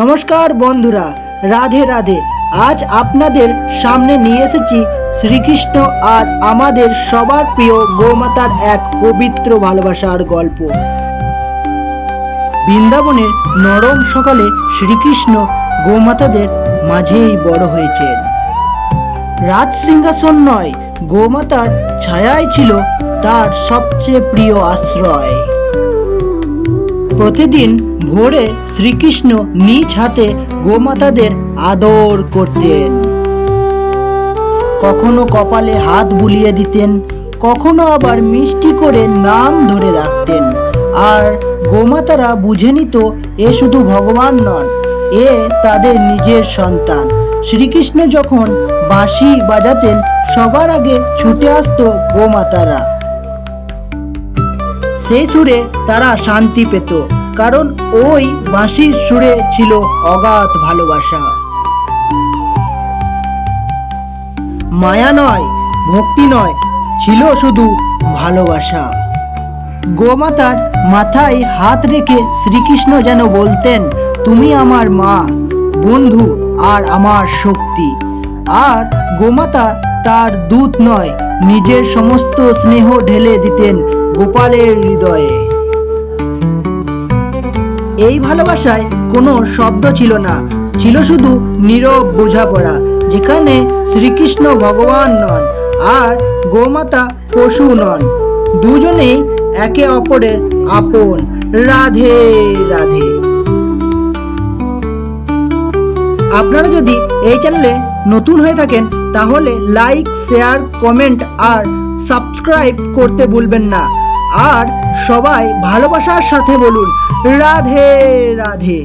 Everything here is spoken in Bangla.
নমস্কার বন্ধুরা, রাধে রাধে। আজ আপনাদের সামনে নিয়ে এসেছি শ্রীকৃষ্ণ আর আমাদের সবার প্রিয় গোমাতার এক পবিত্র ভালোবাসার গল্প। বৃন্দাবনের নরম সকালে শ্রীকৃষ্ণ গোমাতাদের মাঝেই বড় হয়েছেন। রাজ সিংহাসন নয়, গোমাতার ছায়াই ছিল তার সবচেয়ে প্রিয় আশ্রয়। প্রতিদিন ভোরে শ্রীকৃষ্ণ নিজ হাতে গোমাতাদের আদর করতেন। কখনো কপালে হাত বুলিয়ে দিতেন, কখনো আবার মিষ্টি করে নাম ধরে রাখতেন। আর গোমাতারা বুঝে নিত এ শুধু ভগবান নন, এ তাদের নিজের সন্তান। শ্রীকৃষ্ণ যখন বাঁশি বাজাতেন সবার আগে ছুটে আসতো গোমাতারা। সেই সুরে তারা শান্তি পেত, কারণ ওই বাঁশির সুরে ছিল অগাধ ভালোবাসা। মায়া নয়, ভক্তি নয়, ছিল শুধু ভালোবাসা। গোমাতার মাথায় হাত রেখে শ্রীকৃষ্ণ যেন বলতেন, তুমি আমার মা, বন্ধু আর আমার শক্তি। আর গোমাতা তার দূত নয়, নিজের সমস্ত স্নেহ ঢেলে দিতেন গোপালের হৃদয়ে। এই ভালোবাসায় কোনো শব্দ ছিল না, ছিল শুধু নীরব বোঝাপড়া, যেখানে শ্রীকৃষ্ণ ভগবান নন আর গোমাতা পশু নন, দুজনেই একে অপরের আপন। রাধে রাধে। আপনারা যদি এই চ্যানেলে নতুন হয়ে থাকেন তাহলে লাইক, শেয়ার, কমেন্ট আর সাবস্ক্রাইব করতে ভুলবেন না। আর সবাই ভালোবাসার সাথে বলুন রাধে রাধে।